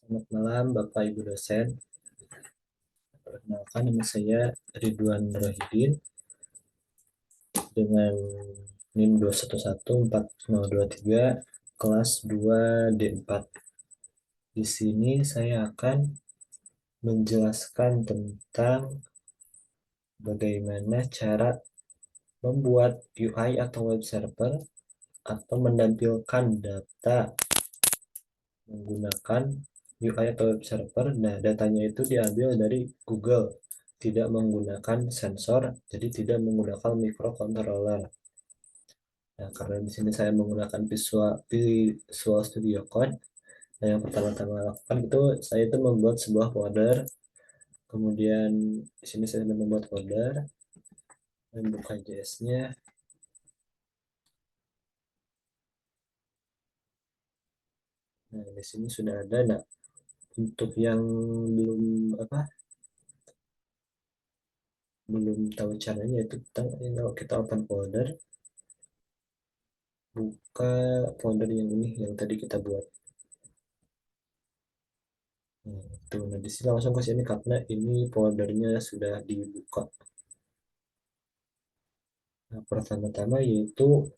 Selamat malam Bapak Ibu dosen. Perkenalkan nama saya Ridwan Rohidin dengan NIM 2114023 kelas 2D4. Di sini saya akan menjelaskan tentang bagaimana cara membuat UI atau web server atau menampilkan data menggunakan UI atau web server. Nah, datanya itu diambil dari Google, tidak menggunakan sensor, jadi tidak menggunakan microcontroller. Nah, karena di sini saya menggunakan Visual Studio Code, nah, yang pertama-tama lakukan itu saya itu membuat sebuah folder. Kemudian di sini saya sudah membuat folder dan buka JS-nya. Nah, di sini sudah ada. Nah, untuk yang belum apa belum tahu caranya itu kalau kita open folder, buka folder yang ini yang tadi kita buat. Nah, itu. Nah, di sini langsung ke sini karena ini foldernya sudah dibuka. Nah, pertama-tama yaitu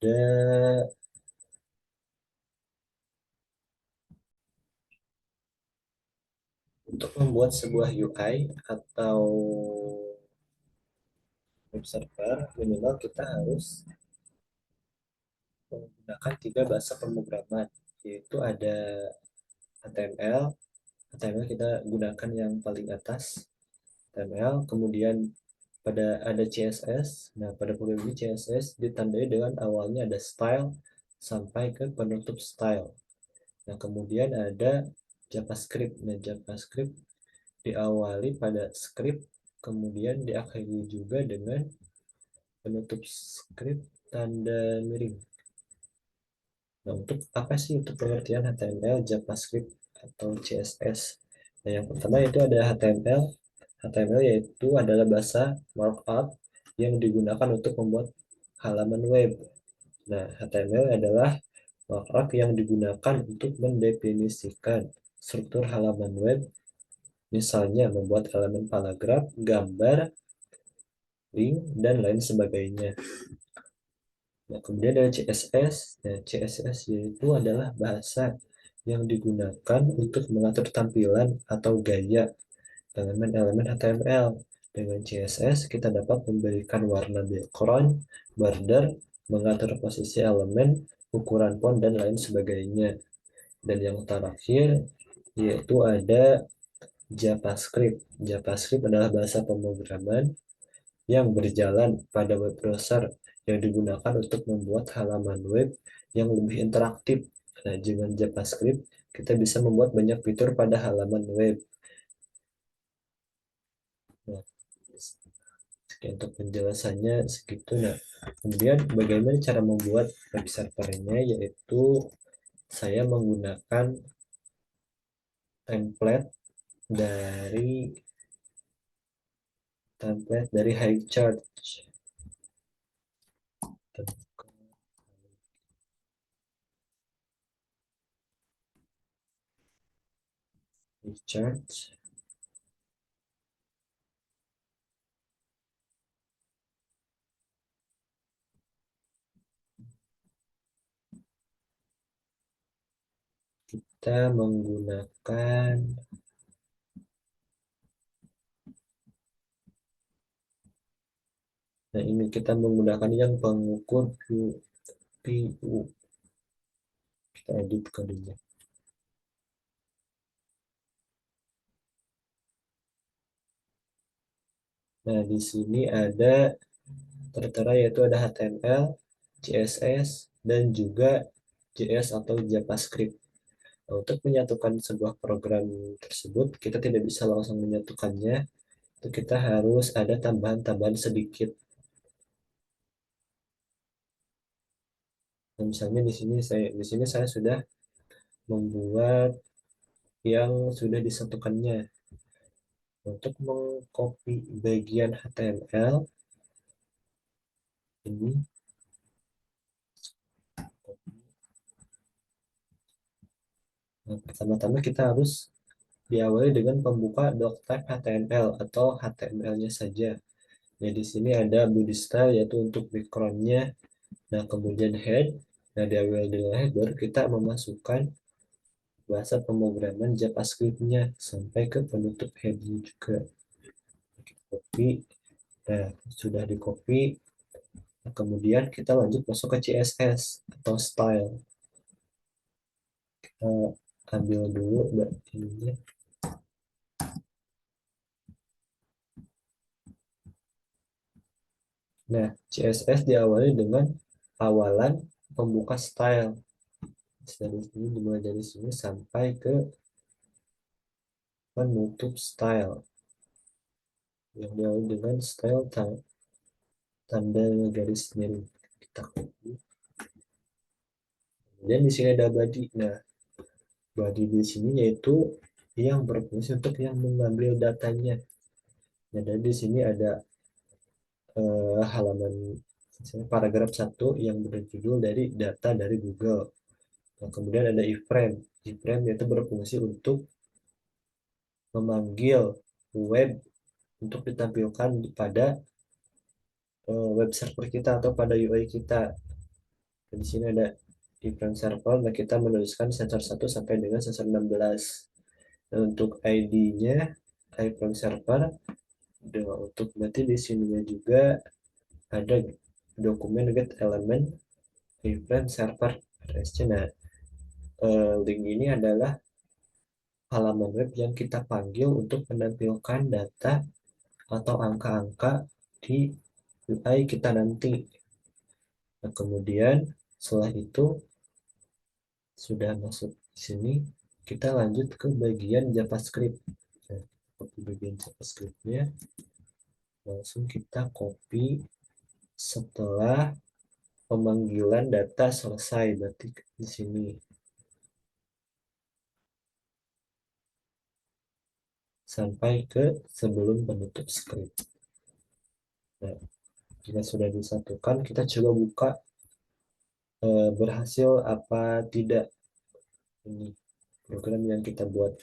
ada untuk membuat sebuah UI atau web server, minimal kita harus menggunakan tiga bahasa pemrograman, yaitu ada HTML. HTML kita gunakan yang paling atas, HTML, kemudian ada CSS. Nah, pada program ini CSS ditandai dengan awalnya ada style sampai ke penutup style. Nah, kemudian ada JavaScript. Nah, JavaScript diawali pada script, kemudian diakhiri juga dengan penutup script tanda miring. Nah, untuk apa sih untuk pengertian HTML, JavaScript, atau CSS? Nah, yang pertama itu ada HTML. HTML yaitu adalah bahasa markup yang digunakan untuk membuat halaman web. Nah, HTML adalah markup yang digunakan untuk mendefinisikan struktur halaman web, misalnya membuat halaman paragraf, gambar, link, dan lain sebagainya. Nah, kemudian ada CSS. Nah, CSS yaitu adalah bahasa yang digunakan untuk mengatur tampilan atau gaya elemen-elemen HTML. Dengan CSS, kita dapat memberikan warna background, border, mengatur posisi elemen, ukuran font, dan lain sebagainya. Dan yang terakhir, yaitu ada JavaScript. JavaScript adalah bahasa pemrograman yang berjalan pada web browser yang digunakan untuk membuat halaman web yang lebih interaktif. Nah, dengan JavaScript, kita bisa membuat banyak fitur pada halaman web. Nah, untuk penjelasannya segitu. Nah, kemudian bagaimana cara membuat web servernya, yaitu saya menggunakan template dari HighCharge. HighCharge. Kita menggunakan, nah ini kita menggunakan yang pengukur PU. Kita edit kodenya. Nah, di sini ada tertera yaitu ada HTML, CSS, dan juga JS atau JavaScript. Nah, untuk menyatukan sebuah program tersebut, kita tidak bisa langsung menyatukannya. Itu kita harus ada tambahan-tambahan sedikit. Nah, misalnya di sini saya sudah membuat yang sudah disatukannya. Untuk mengcopy bagian HTML ini, Nah, pertama-tama kita harus diawali dengan pembuka doctype HTML atau HTML-nya saja. Ya, di sini ada body style yaitu untuk background-nya. Nah, kemudian head. Nah, diawali dengan head baru kita memasukkan bahasa pemrograman JavaScript-nya sampai ke penutup head-nya juga. Copy. Nah, sudah di copy. Nah, kemudian kita lanjut masuk ke CSS atau style. Kita ambil dulu ininya. Nah, CSS diawali dengan awalan pembuka style. Dari sini dimulai dari sini sampai ke penutup style yang diawali dengan style tanda garis miring. Kita copy. Dan di sini ada body. Nah, body di sini yaitu yang berfungsi untuk yang mengambil datanya. Nah, dan di sini ada halaman misalnya paragraf 1 yang berjudul dari data dari Google. Nah, kemudian ada iframe. Iframe yaitu berfungsi untuk memanggil web untuk ditampilkan pada web server kita atau pada UI kita. Di sini ada iframe server, nah kita menuliskan sensor 1 sampai dengan sensor 16. Nah, untuk ID-nya iframe server. Nah, untuk berarti di sininya juga ada dokumen get element iframe server RSC. Nah, link ini adalah halaman web yang kita panggil untuk menampilkan data atau angka-angka di UI kita nanti. Nah, kemudian setelah itu sudah masuk di sini, kita lanjut ke bagian JavaScript. Nah, copy bagian JavaScript-nya, langsung kita copy setelah pemanggilan data selesai, berarti di sini sampai ke sebelum penutup script. Nah, jika sudah disatukan, kita coba buka berhasil apa tidak ini program yang kita buat.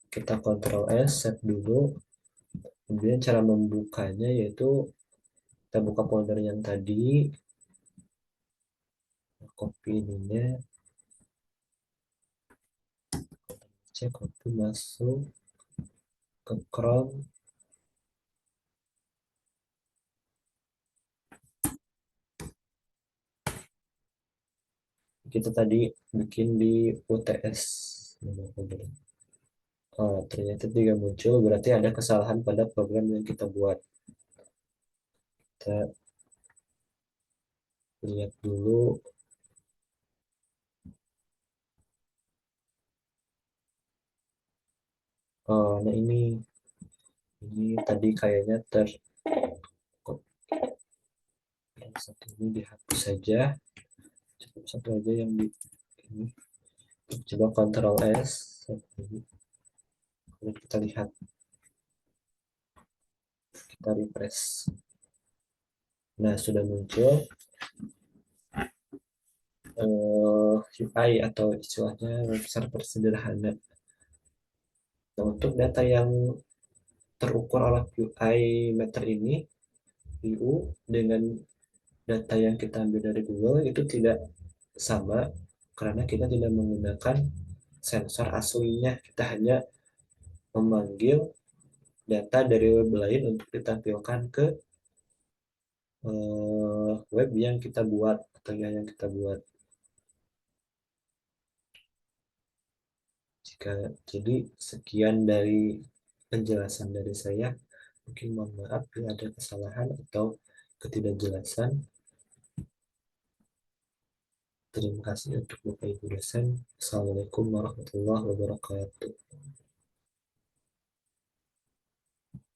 Kita Ctrl S, save dulu. Kemudian cara membukanya yaitu kita buka folder yang tadi, copy ininya, cek copy masuk ke Chrome. Kita tadi bikin di UTS. Oh, ternyata tidak muncul, berarti ada kesalahan pada program yang kita buat. Kita lihat dulu. Oh, nah ini tadi kayaknya yang satu ini dihapus saja. Cukup satu aja yang di ini. Coba Ctrl S. Lalu kita lihat, kita refresh. Nah, sudah muncul UI atau istilahnya web server sederhana. Nah, untuk data yang terukur oleh UI meter ini, view dengan data yang kita ambil dari Google itu tidak sama karena kita tidak menggunakan sensor aslinya. Kita hanya memanggil data dari web lain untuk ditampilkan ke web yang kita buat atau yang kita buat. Jadi sekian dari penjelasan dari saya. Mungkin mohon maaf bila ada kesalahan atau ketidakjelasan. Terima kasih untuk Bapak Ibu dosen. Assalamualaikum warahmatullahi wabarakatuh.